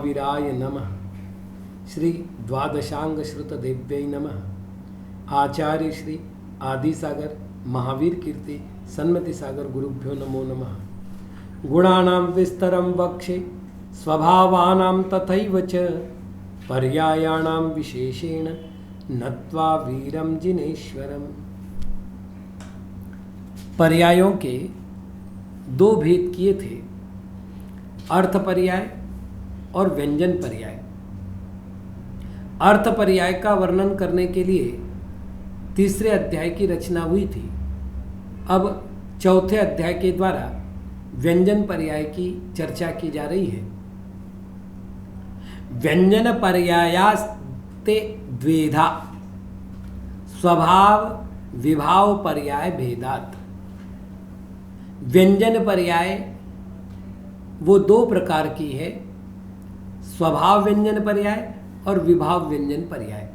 महावीराय नमः। श्री द्वादशांग श्रुत देव्यै नमः। आचार्य श्री आदिसागर महावीर कीर्ति सन्मति सागर गुरुभ्यो नमो नमः। गुणानां विस्तरं वक्षे स्वभावानां तथैव च पर्यायाणां विशेषेण नत्वा वीरं जिनेश्वरम्। पर्यायों के दो भेद किए थे, अर्थ पर्याय और व्यंजन पर्याय। अर्थ पर्याय का वर्णन करने के लिए तीसरे अध्याय की रचना हुई थी। अब चौथे अध्याय के द्वारा व्यंजन पर्याय की चर्चा की जा रही है। व्यंजन पर्यायास्ते द्वेधा स्वभाव विभाव पर्याय भेदात्। व्यंजन पर्याय वो दो प्रकार की है, स्वभाव व्यंजन पर्याय और विभाव व्यंजन पर्याय।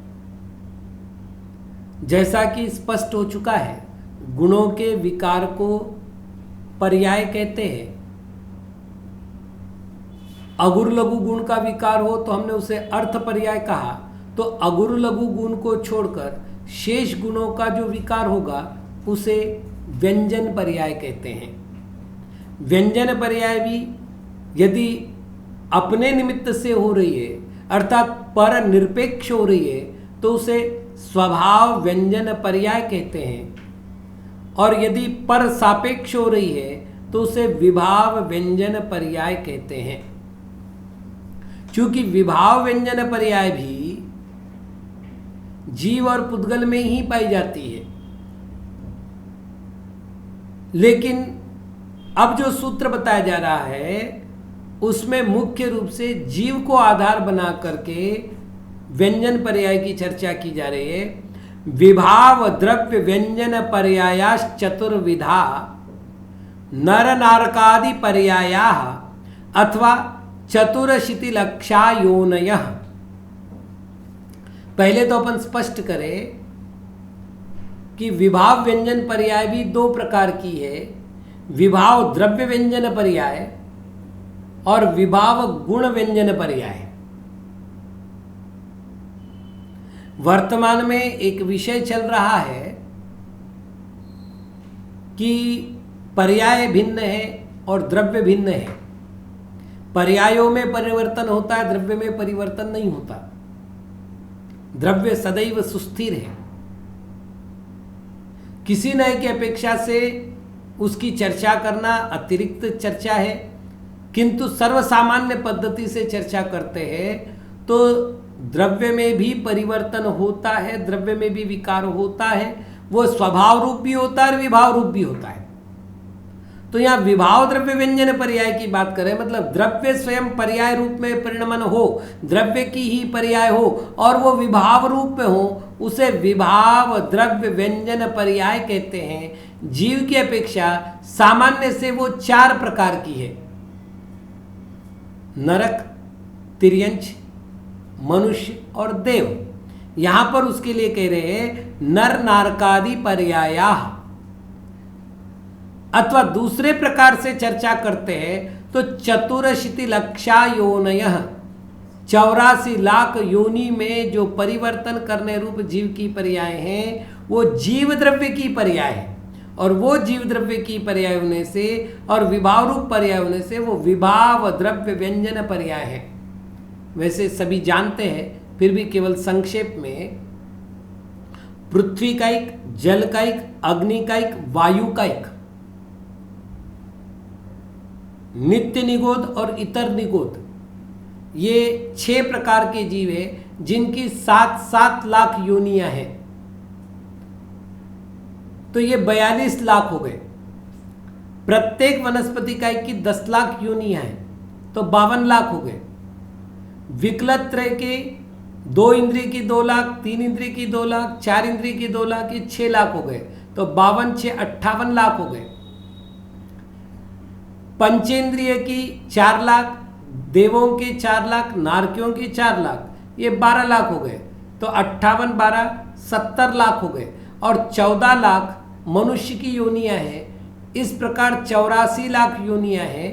जैसा कि स्पष्ट हो चुका है, गुणों के विकार को पर्याय कहते हैं। अगुर लघु गुण का विकार हो तो हमने उसे अर्थ पर्याय कहा, तो अगुर लघु गुण को छोड़कर शेष गुणों का जो विकार होगा उसे व्यंजन पर्याय कहते हैं। व्यंजन पर्याय भी यदि अपने निमित्त से हो रही है अर्थात पर निरपेक्ष हो रही है तो उसे स्वभाव व्यंजन पर्याय कहते हैं, और यदि पर सापेक्ष हो रही है तो उसे विभाव व्यंजन पर्याय कहते हैं। चूंकि विभाव व्यंजन पर्याय भी जीव और पुद्गल में ही पाई जाती है, लेकिन अब जो सूत्र बताया जा रहा है उसमें मुख्य रूप से जीव को आधार बना करके व्यंजन पर्याय की चर्चा की जा रही है। विभाव द्रव्य व्यंजन पर्यायाश् चतुर्विधा नर नारकादि पर्याया अथवा चतुरशीति लक्षा योनयः। पहले तो अपन स्पष्ट करें कि विभाव व्यंजन पर्याय भी दो प्रकार की है, विभाव द्रव्य व्यंजन पर्याय और विभाव गुण व्यंजन पर्याय। वर्तमान में एक विषय चल रहा है कि पर्याय भिन्न है और द्रव्य भिन्न है। पर्यायों में परिवर्तन होता है, द्रव्य में परिवर्तन नहीं होता। द्रव्य सदैव सुस्थिर है। किसी नए की अपेक्षा से उसकी चर्चा करना अतिरिक्त चर्चा है, किंतु सर्वसामान्य पद्धति से चर्चा करते हैं तो द्रव्य में भी परिवर्तन होता है, द्रव्य में भी विकार होता है। वो स्वभाव रूप भी होता है और विभाव रूप भी होता है। तो यहाँ विभाव द्रव्य व्यंजन पर्याय की बात करें, मतलब द्रव्य स्वयं पर्याय रूप में परिणमन हो, द्रव्य की ही पर्याय हो और वो विभाव रूप में हो, उसे विभाव द्रव्य व्यंजन पर्याय कहते हैं। जीव की अपेक्षा सामान्य से वो चार प्रकार की है, नरक, तिर्यंच, मनुष्य और देव। यहां पर उसके लिए कह रहे हैं नर नारकादि पर्याया। अथवा दूसरे प्रकार से चर्चा करते हैं तो चतुरशीति लक्षा योनयः, 84 लाख योनि में जो परिवर्तन करने रूप जीव की पर्याय हैं वो जीव द्रव्य की पर्याय है, और वो जीव द्रव्य की पर्याय होने से और विभाव रूप पर्याय होने से वो विभाव द्रव्य व्यंजन पर्याय है। वैसे सभी जानते हैं, फिर भी केवल संक्षेप में, पृथ्वी का एक, जल का एक, अग्नि का एक, वायु का एक, नित्य निगोद और इतर निगोद, ये 6 प्रकार के जीव हैं जिनकी 7-7 लाख योनियां हैं। तो ये 42 लाख हो गए। प्रत्येक वनस्पति का की 10 लाख योनियां हैं तो 52 लाख हो गए। विकलत्रय के 2 इंद्रिय की 2 लाख, 3 इंद्रिय की 2 लाख, 4 इंद्रिय की 2 लाख, ये 6 लाख हो गए। तो 52 6 58 लाख हो गए। पंचेंद्रिय की 4 लाख, देवों के 4 लाख, नारकियों की 4 लाख, ये 12 लाख हो गए। तो 58 12 70 लाख हो गए। और 14 लाख मनुष्य की योनियां हैं। इस प्रकार 84 लाख योनियां हैं।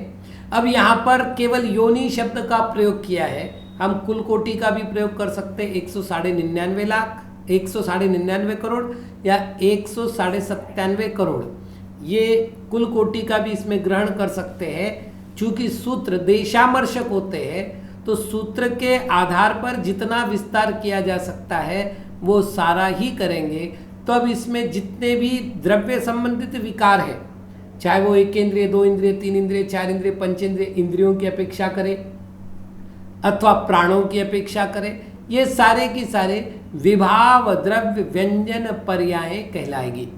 अब यहाँ पर केवल योनि शब्द का प्रयोग किया है, हम कुल कोटि का भी प्रयोग कर सकते हैं। 199 लाख, 199 करोड़ या 197 करोड़, ये कुल कोटि का भी इसमें ग्रहण कर सकते हैं। चूंकि सूत्र देशामर्शक होते हैं तो सूत्र के आधार पर जितना विस्तार किया जा सकता है वो सारा ही करेंगे। तो अब इसमें जितने भी द्रव्य संबंधित विकार है, चाहे वो 1 इंद्रिय, 2 इंद्रिय, 3 इंद्रिय, 4 इंद्रिय, 5 इंद्रिय, इंद्रियों की अपेक्षा करें अथवा प्राणों की अपेक्षा करें, ये सारे की सारे विभाव द्रव्य व्यंजन पर्याय कहलाएगी।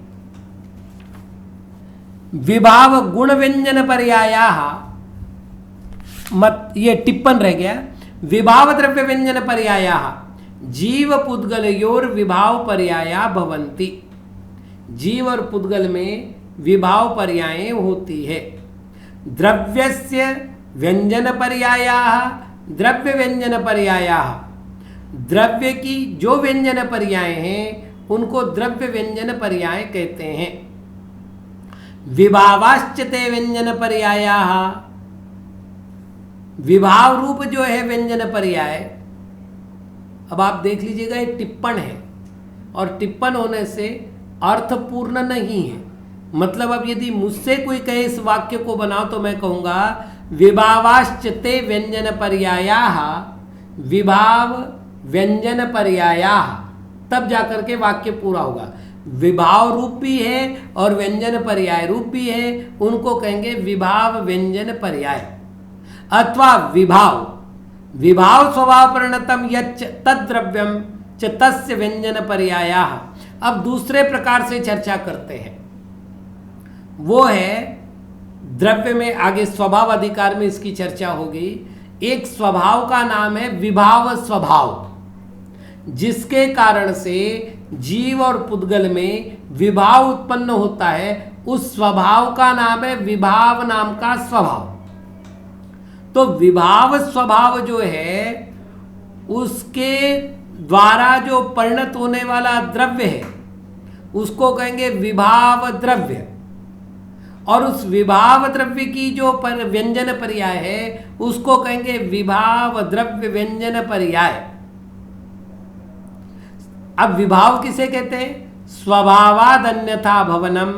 विभाव गुण व्यंजन पर्याया मत, ये टिप्पण रह गया। विभाव द्रव्य व्यंजन पर्याया जीव पुद्गलयोर विभाव पर्याया भवन्ति। जीव और पुद्गल में विभाव पर्याय होती है। द्रव्यस्य व्यंजन पर्याया द्रव्य व्यंजन पर्याया, द्रव्य की जो व्यंजन पर्याय हैं उनको द्रव्य व्यंजन पर्याय कहते हैं। विभावाश्चते व्यंजन पर्याया, विभाव रूप जो है व्यंजन पर्याय, अब आप देख लीजिएगा ये टिप्पण है और टिप्पण होने से अर्थपूर्ण नहीं है। मतलब अब यदि मुझसे कोई कहे इस वाक्य को बनाओ तो मैं कहूंगा विभावाश्चते व्यंजन पर्याया विभाव व्यंजन पर्याया, तब जाकर के वाक्य पूरा होगा। विभाव रूप भी है और व्यंजन पर्याय रूप भी है, उनको कहेंगे विभाव व्यंजन पर्याय। अथवा विभाव, विभाव स्वभाव परिणतम यच्च तद्द्रव्यम च तस्य व्यंजन पर्याया। अब दूसरे प्रकार से चर्चा करते हैं, वो है द्रव्य में, आगे स्वभाव अधिकार में इसकी चर्चा होगी। एक स्वभाव का नाम है विभाव स्वभाव, जिसके कारण से जीव और पुद्गल में विभाव उत्पन्न होता है, उस स्वभाव का नाम है विभाव नाम का स्वभाव। तो विभाव स्वभाव जो है उसके द्वारा जो परिणत होने वाला द्रव्य है उसको कहेंगे विभाव द्रव्य, और उस विभाव द्रव्य की जो व्यंजन पर्याय है उसको कहेंगे विभाव द्रव्य व्यंजन पर्याय। अब विभाव किसे कहते हैं? स्वभावाद अन्यथा भवनम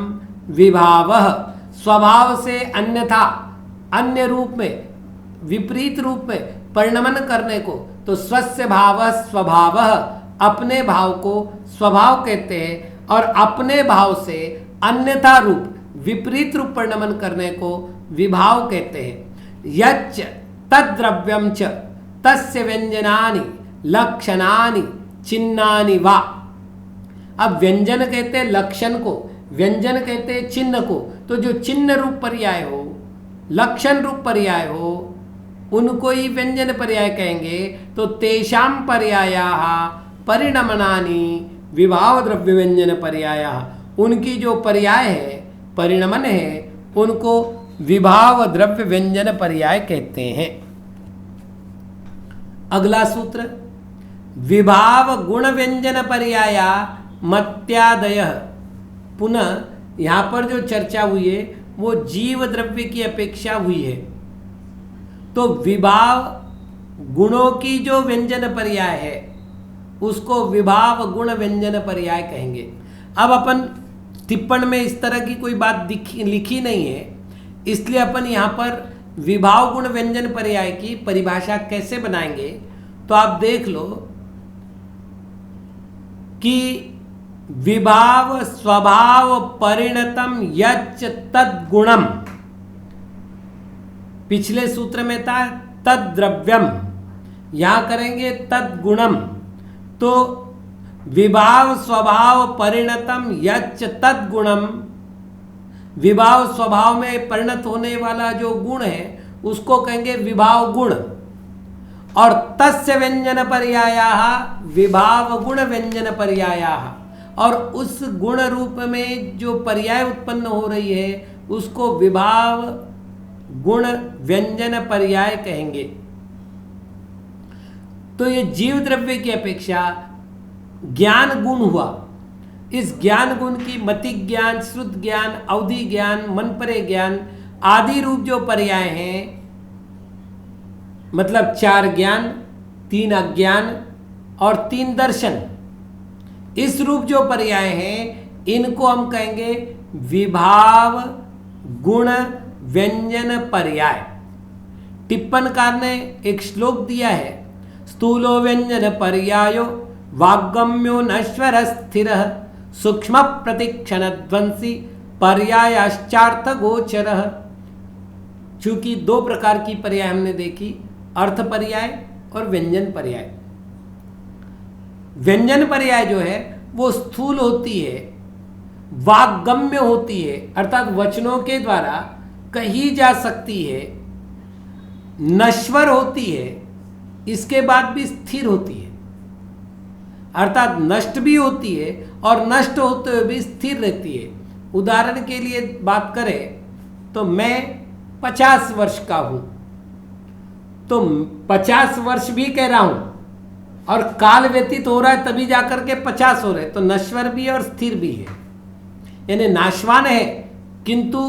विभावः, स्वभाव से अन्यथा, अन्य रूप में, विपरीत रूप में परिणमन करने को, तो स्वस्य भाव स्वभावः, अपने भाव को स्वभाव कहते हैं, और अपने भाव से अन्यथा रूप, विपरीत रूप परिणमन करने को विभाव कहते हैं। यच्च तद्द्रव्यम च तस्य व्यंजनानि लक्षणानि चिन्हानि वा। अब व्यंजन कहते हैं लक्षण को, व्यंजन कहते हैं चिन्ह को, तो जो चिन्ह रूप पर्याय हो, लक्षण रूप पर्याय हो, उनको ही व्यंजन पर्याय कहेंगे। तो तेषां पर्यायाः परिणमनानि विभाव द्रव्य व्यंजन पर्यायाः, उनकी जो पर्याय है, परिणमन है, उनको विभाव द्रव्य व्यंजन पर्याय कहते हैं। अगला सूत्र, विभाव गुण व्यंजन पर्याया मत्यादय। पुनः यहां पर जो चर्चा हुई है वो जीव द्रव्य की अपेक्षा हुई है, तो विभाव गुणों की जो व्यंजन पर्याय है उसको विभाव गुण व्यंजन पर्याय कहेंगे। अब अपन टिप्पण में इस तरह की कोई बात लिखी नहीं है, इसलिए अपन यहाँ पर विभाव गुण व्यंजन पर्याय की परिभाषा कैसे बनाएंगे, तो आप देख लो कि विभाव स्वभाव परिणतम यच्च तद्गुणम, पिछले सूत्र में था तद्द्रव्यम, यहां करेंगे तद्गुणम। तो विभाव स्वभाव परिणतम यच्च तद्गुणम, विभाव स्वभाव में परिणत होने वाला जो गुण है उसको कहेंगे विभाव गुण, और तस्य व्यंजन पर्यायाः विभाव गुण व्यंजन पर्यायाः, और उस गुण रूप में जो पर्याय उत्पन्न हो रही है उसको विभाव गुण व्यंजन पर्याय कहेंगे। तो ये जीव द्रव्य की अपेक्षा ज्ञान गुण हुआ, इस ज्ञान गुण की मति ज्ञान, श्रुत ज्ञान, अवधि ज्ञान, मन परे ज्ञान आदि रूप जो पर्याय हैं मतलब 4 ज्ञान, 3 अज्ञान और 3 दर्शन। इस रूप जो पर्याय हैं इनको हम कहेंगे विभाव गुण व्यंजन पर्याय। टिप्पणकार ने एक श्लोक दिया है, स्थूलो व्यंजन पर्यायो वाग्गम्यो नश्वर स्थिर सूक्ष्म प्रतिक्षण ध्वंसी पर्यायाश्चार्थ गोचर। चूंकि 2 प्रकार की पर्याय हमने देखी, अर्थ पर्याय और व्यंजन पर्याय। व्यंजन पर्याय जो है वो स्थूल होती है, वाग्गम्य होती है, अर्थात वचनों के द्वारा कही जा सकती है, नश्वर होती है, इसके बाद भी स्थिर होती है, अर्थात नष्ट भी होती है और नष्ट होते हुए भी स्थिर रहती है। उदाहरण के लिए बात करें तो मैं 50 वर्ष का हूं, तो 50 वर्ष भी कह रहा हूं और काल व्यतीत हो रहा है तभी जाकर के 50 हो रहे, तो नश्वर भी है और स्थिर भी है, यानी नाशवान है किंतु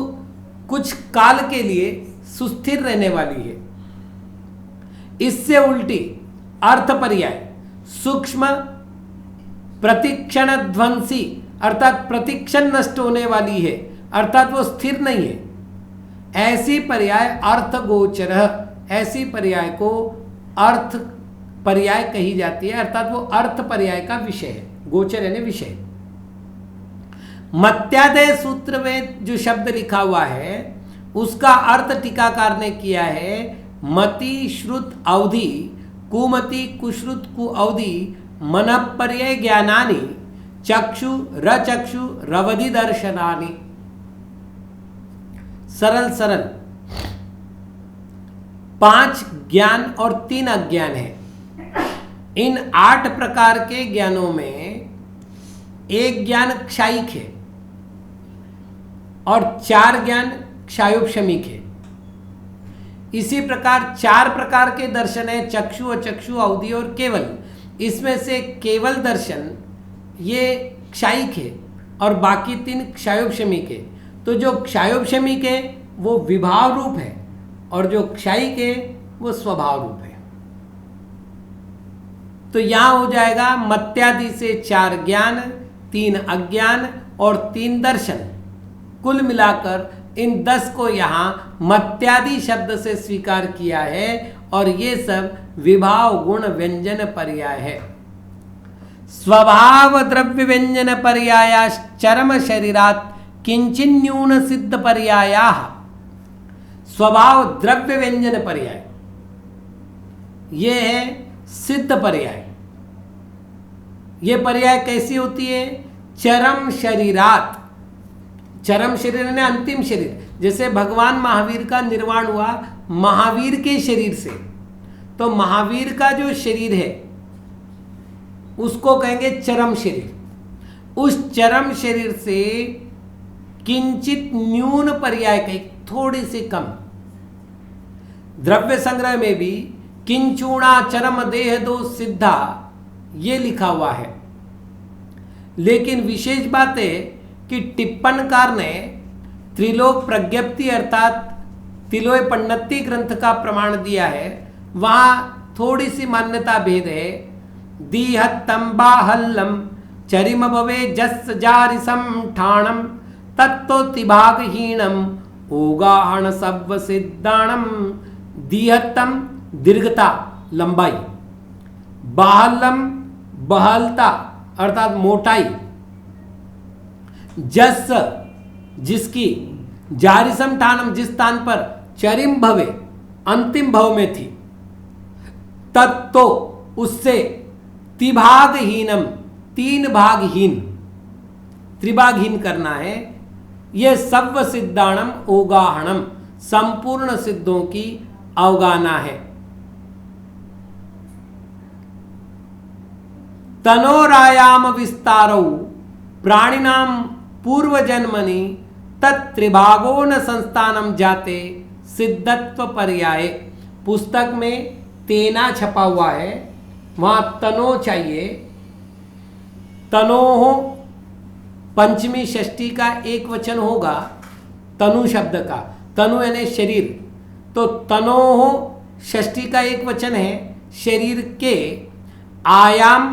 कुछ काल के लिए सुस्थिर रहने वाली है। इससे उल्टी अर्थ पर्याय सूक्ष्म प्रतिक्षण ध्वंसी, अर्थात प्रतिक्षण नष्ट होने वाली है, अर्थात वो स्थिर नहीं है। ऐसी पर्याय अर्थ गोचर, ऐसी पर्याय को अर्थ पर्याय कही जाती है, अर्थात वो अर्थ पर्याय का विषय है। गोचर यानी विषय। मत्यादय सूत्र में जो शब्द लिखा हुआ है उसका अर्थ टीकाकार ने किया है, मति श्रुत अवधि कुमति कुश्रुत कु अवधि मन पर्याय ज्ञानानि चक्षु रचक्षु रवधि दर्शनानि। सरल सरल 5 ज्ञान और 3 अज्ञान है। इन 8 प्रकार के ज्ञानों में एक ज्ञान क्षायिक है और 4 ज्ञान क्षायोपशमिक है। इसी प्रकार 4 प्रकार के दर्शन है, चक्षु अचक्षु अवधि और केवल। इसमें से केवल दर्शन ये क्षायिक है और बाकी 3 क्षायोपशमिक है। तो जो क्षायोपशमिक है वो विभाव रूप है और जो क्षायिक है वो स्वभाव रूप है। तो यहां हो जाएगा मत्यादि से 4 ज्ञान, 3 अज्ञान और 3 दर्शन। कुल मिलाकर इन 10 को यहां मत्यादि शब्द से स्वीकार किया है और ये सब विभाव गुण व्यंजन पर्याय है। स्वभाव द्रव्य व्यंजन पर्याया चरम शरीरात किंचिन्यून सिद्ध पर्याया। स्वभाव द्रव्य व्यंजन पर्याय ये है सिद्ध पर्याय। ये पर्याय कैसी होती है? चरम शरीरात, चरम शरीर ने अंतिम शरीर, जैसे भगवान महावीर का निर्वाण हुआ महावीर के शरीर से, तो महावीर का जो शरीर है उसको कहेंगे चरम शरीर। उस चरम शरीर से किंचित न्यून पर्याय का, थोड़ी सी कम। द्रव्य संग्रह में भी किंचूणा चरम देह दो सिद्धा ये लिखा हुआ है, लेकिन विशेष बात है कि टिप्पणकार ने त्रिलोक प्रज्ञप्ति अर्थात तिलोय पंडिती ग्रंथ का प्रमाण दिया है, वहां थोड़ी सी मान्यता भेद है। दीहत्तम बाहल्लम चरिम भवे जस जारिसम ठाणम तत्तो तिभागहीनम ओगाहण सव्व सिद्धाणम। दीहत्तम दीर्घता लंबाई, बाहल्लम बहलता अर्थात मोटाई, जस जिसकी, जारिसम ठानम जिस स्थान पर, चरिम भवे अंतिम भव में थी, तत्तो उससे, तिभागहीनम 3 भागहीन, त्रिभागहीन करना है। यह सव्व सिद्धाणम ओगाहणम संपूर्ण सिद्धों की अवगाना है। तनोरायाम विस्तारौ प्राणिनाम पूर्व जन्मनि तत्त्रिभागो न संस्थानम जाते सिद्धत्व पर्याय। पुस्तक में तेना छपा हुआ है, वहां तनो चाहिए। तनोह पंचमी षष्ठी का एक वचन होगा तनु शब्द का, तनु यानी शरीर, तो तनोह षष्ठी का एक वचन है शरीर के आयाम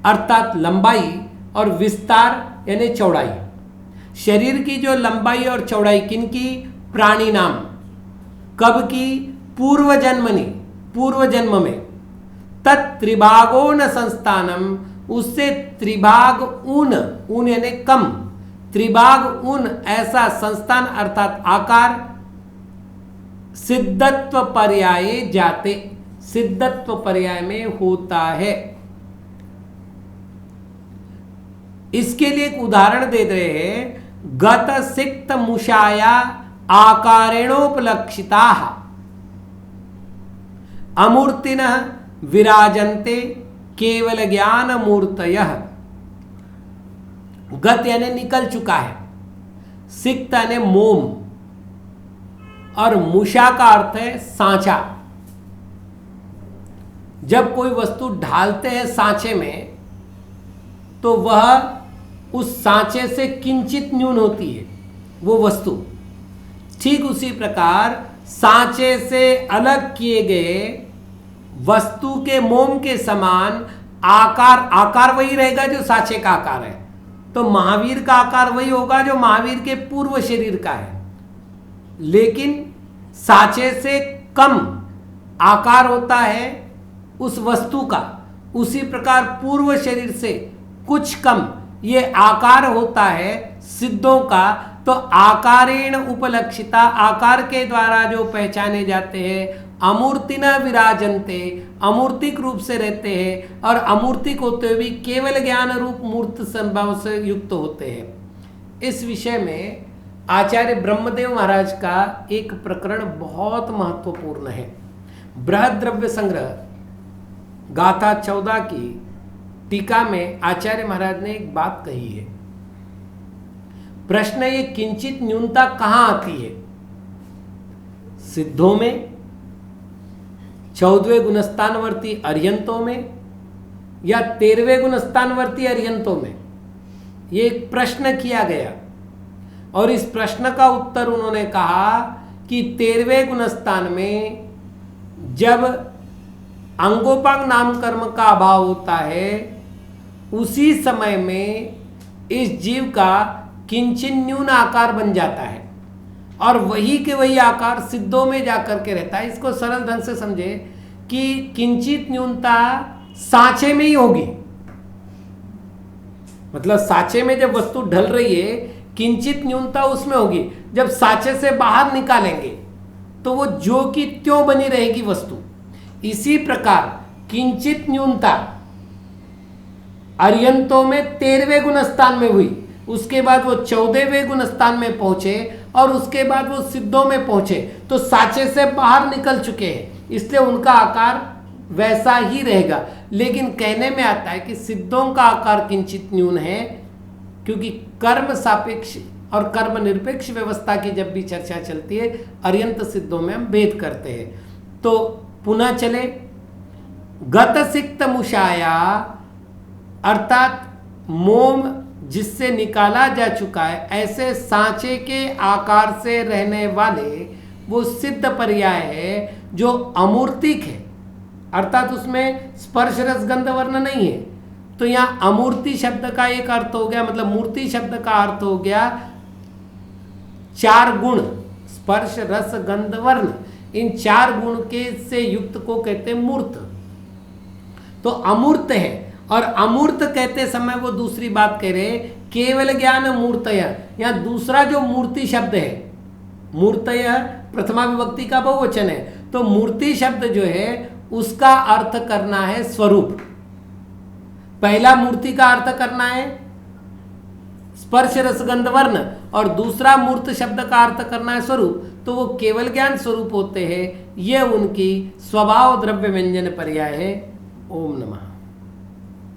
अर्थात लंबाई और विस्तार यानी चौड़ाई। शरीर की जो लंबाई और चौड़ाई किनकी? प्राणी नाम। कब की? पूर्व जन्म में। तत्त्रिभागो न संस्थानम, उससे त्रिभाग ऊन यानी कम, त्रिभाग ऊन ऐसा संस्थान अर्थात आकार सिद्धत्व पर्याय जाते, सिद्धत्व पर्याय में होता है। इसके लिए एक उदाहरण दे रहे हैं, गत सिक्त मुषाया आकारेणोपलक्षिता अमूर्तिनः विराजन्ते केवल ज्ञान मूर्तयः। गत यानी निकल चुका है, सिक्त यानी मोम, और मुषा का अर्थ है सांचा। जब कोई वस्तु ढालते हैं सांचे में तो वह उस सांचे से किंचित न्यून होती है वो वस्तु। ठीक उसी प्रकार सांचे से अलग किए गए वस्तु के मोम के समान आकार वही रहेगा जो सांचे का आकार है। तो महावीर का आकार वही होगा जो महावीर के पूर्व शरीर का है, लेकिन सांचे से कम आकार होता है उस वस्तु का। उसी प्रकार पूर्व शरीर से कुछ कम ये आकार होता है सिद्धों का। तो आकारेण उपलक्षिता, आकार के द्वारा जो पहचाने जाते हैं, अमूर्तिना विराजन्ते, अमूर्तिक रूप से रहते हैं और अमूर्तिक होते हुए भी केवल ज्ञान रूप मूर्त संभाव से युक्त होते हैं। इस विषय में आचार्य ब्रह्मदेव महाराज का एक प्रकरण बहुत महत्वपूर्ण है। बृहद द्रव्य संग्रह गाथा 14 की टीका में आचार्य महाराज ने एक बात कही है। प्रश्न ये किंचित न्यूनता कहां आती है? सिद्धों में, 14वें गुणस्थानवर्ती अर्यंतों में या 13वें गुणस्थानवर्ती अर्यंतों में? ये एक प्रश्न किया गया और इस प्रश्न का उत्तर उन्होंने कहा कि 13वें गुणस्थान में जब अंगोपांग नाम कर्म का अभाव होता है उसी समय में इस जीव का किंचित न्यून आकार बन जाता है और वही के वही आकार सिद्धों में जाकर के रहता है। इसको सरल ढंग से समझे कि किंचित न्यूनता सांचे में ही होगी, मतलब सांचे में जब वस्तु ढल रही है किंचित न्यूनता उसमें होगी। जब सांचे से बाहर निकालेंगे तो वो जो की त्यों बनी रहेगी वस्तु। इसी प्रकार किंचित न्यूनता अर्यंतों में 13वें गुणस्थान में हुई, उसके बाद वो 14वें गुणस्थान में पहुंचे और उसके बाद वो सिद्धों में पहुंचे, तो सांचे से बाहर निकल चुके हैं, इसलिए उनका आकार वैसा ही रहेगा। लेकिन कहने में आता है कि सिद्धों का आकार किंचित न्यून है, क्योंकि कर्म सापेक्ष और कर्म निरपेक्ष व्यवस्था की जब भी चर्चा चलती है अर्यंत सिद्धों में हम भेद करते हैं। तो पुनः चले, गत सिक्त मुषाया अर्थात मोम जिससे निकाला जा चुका है, ऐसे सांचे के आकार से रहने वाले वो सिद्ध पर्याय है जो अमूर्तिक है, अर्थात उसमें स्पर्श रस गंध वर्ण नहीं है। तो यहाँ अमूर्ति शब्द का एक अर्थ हो गया, मतलब मूर्ति शब्द का अर्थ हो गया 4 गुण, स्पर्श रस गंध वर्ण, इन 4 गुण के से युक्त को कहते हैं मूर्त। तो अमूर्त है, और अमूर्त कहते समय वो दूसरी बात कह रहे हैं केवल ज्ञान मूर्तय। यहाँ दूसरा जो मूर्ति शब्द है, मूर्तय प्रथमा विभक्ति का बहुवचन है, तो मूर्ति शब्द जो है उसका अर्थ करना है स्वरूप। पहला मूर्ति का अर्थ करना है स्पर्श रसगंध वर्ण और दूसरा मूर्त शब्द का अर्थ करना है स्वरूप। तो वो केवल ज्ञान स्वरूप होते हैं, ये उनकी स्वभाव द्रव्य व्यंजन पर्याय है। ओम नमः।